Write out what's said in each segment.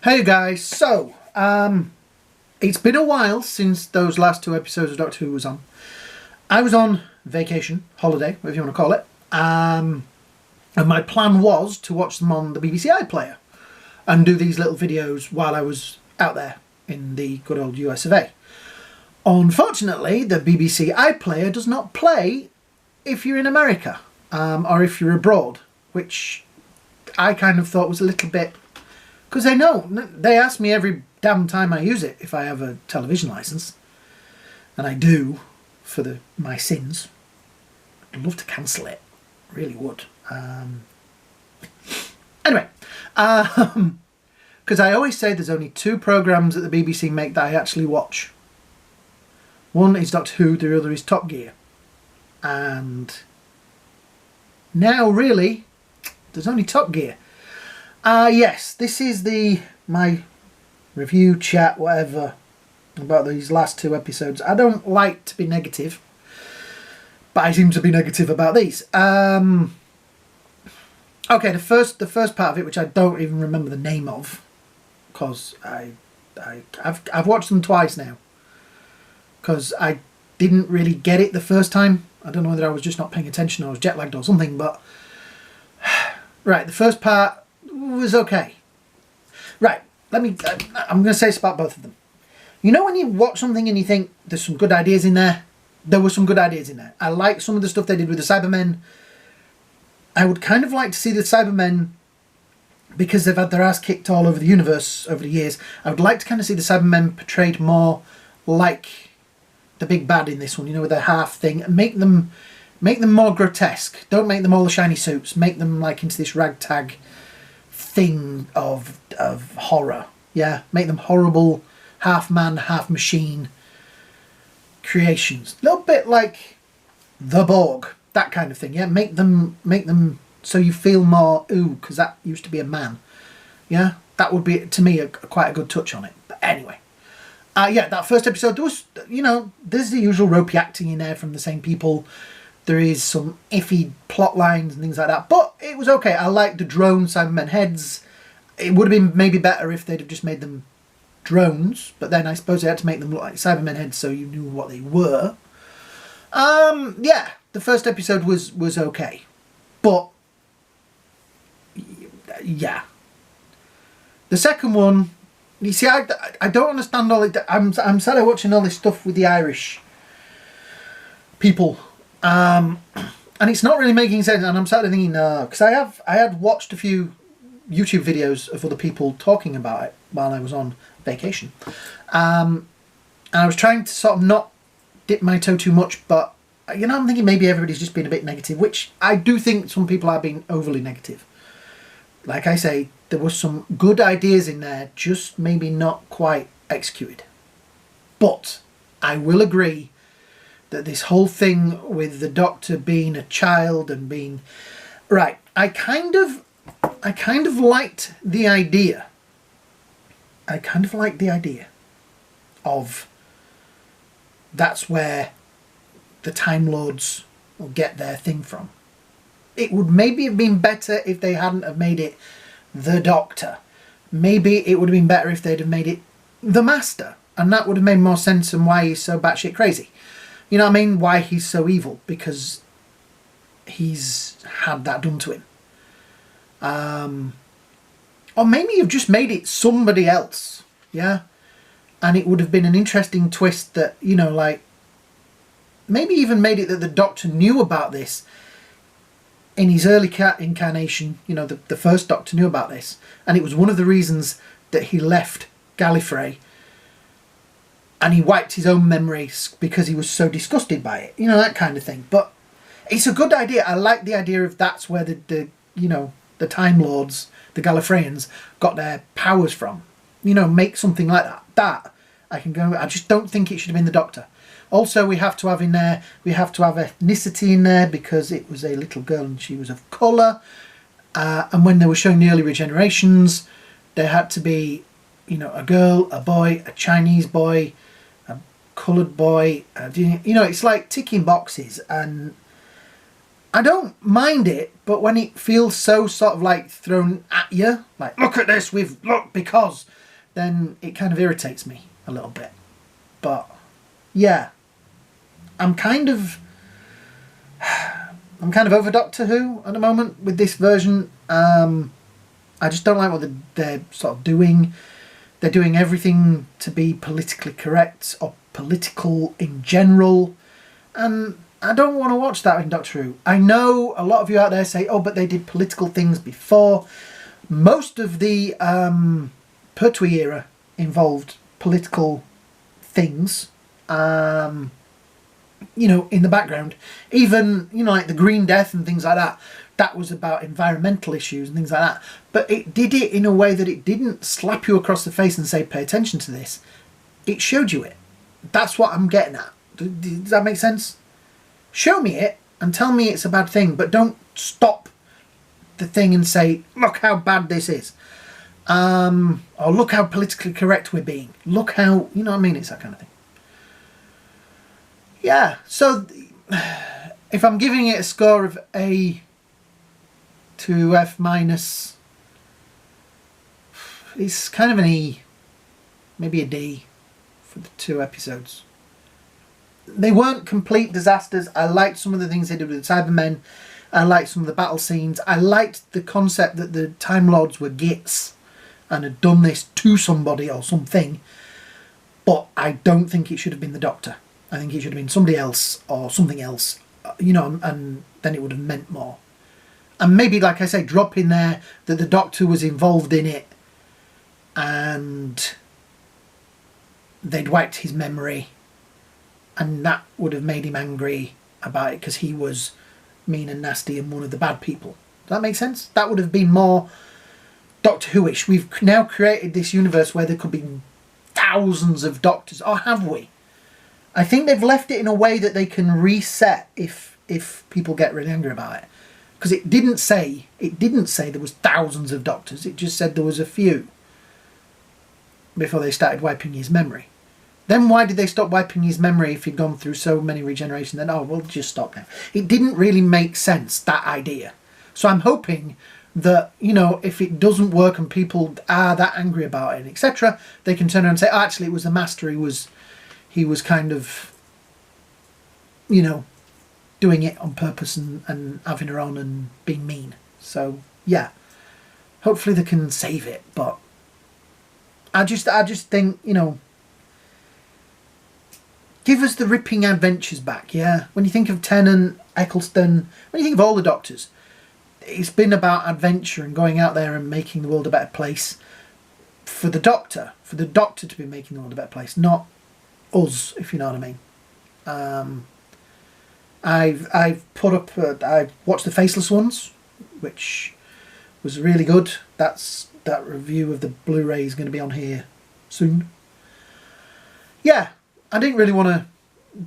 Hey guys, so it's been a while since those last two episodes of Doctor Who was on. I was on vacation, holiday, whatever you want to call it, and my plan was to watch them on the BBC iPlayer and do these little videos while I was out there in the good old US of A. Unfortunately, the BBC iPlayer does not play if you're in America or if you're abroad, which I kind of thought was a little bit... Because they ask me every damn time I use it if I have a television licence. And I do, for my sins. I'd love to cancel it. Really would. Anyway. Because I always say there's only two programmes that the BBC make that I actually watch. One is Doctor Who, the other is Top Gear. And now, really, there's only Top Gear. Yes, this is my review chat, whatever, about these last two episodes. I don't like to be negative, but I seem to be negative about these. Okay, the first part of it, which I don't even remember the name of, because I've watched them twice now, because I didn't really get it the first time. I don't know whether I was just not paying attention or I was jet lagged or something, but right, the first part was okay. Right, I'm going to say this about both of them. You know when you watch something and you think there's some good ideas in there? There were some good ideas in there. I like some of the stuff they did with the Cybermen. I would kind of like to see the Cybermen, because they've had their ass kicked all over the universe over the years, I would like to kind of see the Cybermen portrayed more like the big bad in this one, you know, with their half thing, and make them more grotesque. Don't make them all the shiny suits. Make them like into this ragtag thing of horror. Yeah, make them horrible, half man, half machine creations. A little bit like the Borg, that kind of thing. Yeah, make them so you feel more ooh, because that used to be a man. Yeah, that would be to me quite a good touch on it. But anyway, yeah, that first episode, there was, you know, there's the usual ropey acting in there from the same people. There is some iffy plot lines and things like that, but it was okay. I liked the drone Cybermen heads. It would have been maybe better if they'd have just made them drones, but then I suppose they had to make them look like Cybermen heads so you knew what they were. Yeah, the first episode was okay, but yeah, the second one, you see, I don't understand all it. I'm sad I'm watching all this stuff with the Irish people. And it's not really making sense, and I'm sat there thinking, no, because I had watched a few YouTube videos of other people talking about it while I was on vacation, and I was trying to sort of not dip my toe too much, but you know, I'm thinking maybe everybody's just being a bit negative, which I do think some people are being overly negative. Like I say, there were some good ideas in there, just maybe not quite executed. But I will agree that this whole thing with the Doctor being a child and being... Right, I kind of liked the idea. I kind of liked the idea of that's where the Time Lords will get their thing from. It would maybe have been better if they hadn't have made it the Doctor. Maybe it would have been better if they'd have made it the Master. And that would have made more sense and why he's so batshit crazy. You know what I mean? Why he's so evil. Because he's had that done to him. Or maybe you've just made it somebody else. Yeah? And it would have been an interesting twist that, you know, like... Maybe even made it that the Doctor knew about this in his early incarnation. You know, the first Doctor knew about this. And it was one of the reasons that he left Gallifrey. And he wiped his own memories because he was so disgusted by it. You know, that kind of thing. But it's a good idea. I like the idea of that's where the you know, the Time Lords, the Gallifreyans, got their powers from. You know, make something like that. That, I can go... I just don't think it should have been the Doctor. Also, we have to have in there... We have to have ethnicity in there because it was a little girl and she was of colour. And when they were showing the early regenerations, there had to be, you know, a girl, a boy, a Chinese boy... coloured boy, you know, it's like ticking boxes, and I don't mind it, but when it feels so sort of like thrown at you, like, look at this, look, because, then it kind of irritates me a little bit. But yeah, I'm kind of over Doctor Who at the moment with this version. I just don't like what they're sort of doing. They're doing everything to be politically correct or political in general, and I don't want to watch that in Doctor Who. I know a lot of you out there say, oh, but they did political things before. Most of the Pertwee era involved political things, you know, in the background. Even, you know, like the Green Death and things like that. That was about environmental issues and things like that. But it did it in a way that it didn't slap you across the face and say, pay attention to this. It showed you it. That's what I'm getting at. Does that make sense? Show me it and tell me it's a bad thing, but don't stop the thing and say, look how bad this is. Or look how politically correct we're being. Look how, you know what I mean? It's that kind of thing. Yeah, so if I'm giving it a score of A to F minus, it's kind of an E, maybe a D for the 2 episodes. They weren't complete disasters. I liked some of the things they did with the Cybermen. I liked some of the battle scenes. I liked the concept that the Time Lords were gits and had done this to somebody or something. But I don't think it should have been the Doctor. I think it should have been somebody else or something else, you know, and then it would have meant more. And maybe, like I say, drop in there that the Doctor was involved in it and they'd wiped his memory, and that would have made him angry about it because he was mean and nasty and one of the bad people. Does that make sense? That would have been more Doctor Who-ish. We've now created this universe where there could be thousands of Doctors. Or have we? I think they've left it in a way that they can reset if people get really angry about it. Because it didn't say there was thousands of Doctors. It just said there was a few before they started wiping his memory. Then why did they stop wiping his memory if he'd gone through so many regenerations? Then, oh, we'll just stop now. It didn't really make sense, that idea. So I'm hoping that, you know, if it doesn't work and people are that angry about it, etc., they can turn around and say, oh, actually, it was the Master. He was kind of, you know, doing it on purpose and having her on and being mean. So, yeah. Hopefully they can save it, but I just think, you know, give us the ripping adventures back, yeah? When you think of Tennant, Eccleston, when you think of all the Doctors, it's been about adventure and going out there and making the world a better place for the Doctor to be making the world a better place, not us, if you know what I mean. I've put up, I watched the Faceless ones, which was really good. That review of the Blu-ray is going to be on here soon. Yeah, I didn't really want to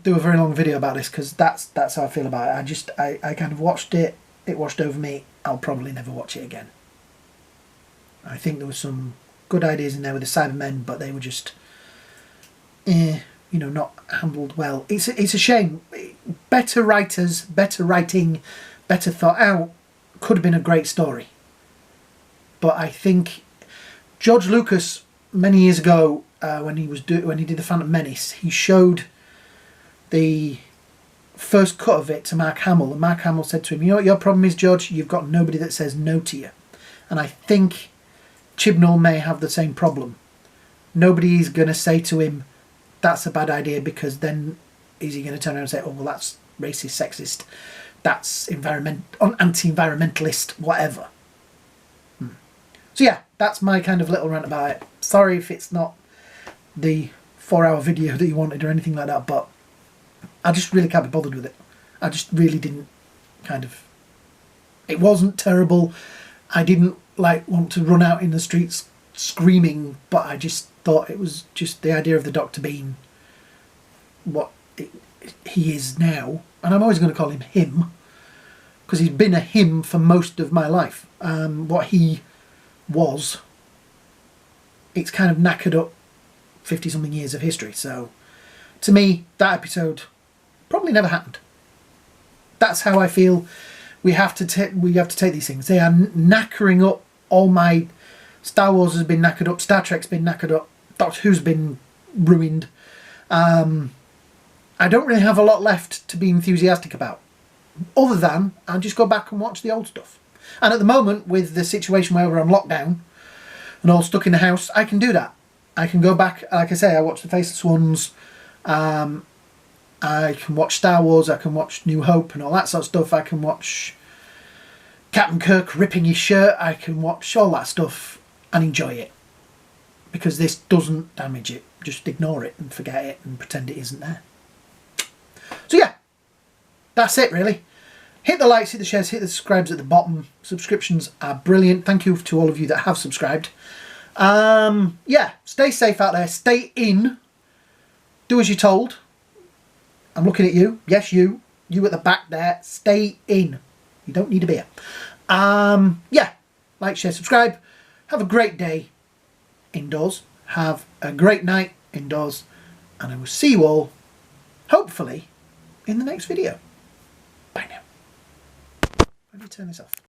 do a very long video about this because that's how I feel about it. I kind of watched it. It washed over me. I'll probably never watch it again. I think there were some good ideas in there with the Cybermen, but they were just, you know, not handled well. It's a shame. Better writers, better writing, better thought out. Could have been a great story. But I think George Lucas, many years ago, when he did the Phantom Menace, he showed the first cut of it to Mark Hamill, and Mark Hamill said to him, you know what your problem is, George? You've got nobody that says no to you. And I think Chibnall may have the same problem. Nobody's going to say to him, that's a bad idea, because then is he going to turn around and say, oh, well, that's racist, sexist, that's anti-environmentalist, whatever. So yeah, that's my kind of little rant about it. Sorry if it's not the 4-hour video that you wanted or anything like that, but I just really can't be bothered with it. I just really didn't it wasn't terrible. I didn't want to run out in the streets screaming, but I just thought it was just the idea of the Doctor being what he is now, and I'm always going to call him him, because he's been a him for most of my life. What he was, it's kind of knackered up 50-something years of history. So to me, that episode probably never happened. That's how I feel. we have to take these things. They are knackering up. All my Star Wars has been knackered up. Star Trek's been knackered up. Doctor Who's been ruined. I don't really have a lot left to be enthusiastic about, other than I'll just go back and watch the old stuff. And at the moment, with the situation where we're on lockdown and all stuck in the house, I can do that. I can go back, like I say, I watch the Faceless Ones, I can watch Star Wars, I can watch New Hope and all that sort of stuff, I can watch Captain Kirk ripping his shirt, I can watch all that stuff and enjoy it. Because this doesn't damage it. Just ignore it and forget it and pretend it isn't there. So yeah, that's it really. Hit the likes, hit the shares, hit the subscribes at the bottom. Subscriptions are brilliant. Thank you to all of you that have subscribed. Yeah, stay safe out there. Stay in. Do as you're told. I'm looking at you. Yes, you. You at the back there. Stay in. You don't need a beer. Yeah, like, share, subscribe. Have a great day indoors. Have a great night indoors. And I will see you all, hopefully, in the next video. Bye now. Let me turn this off.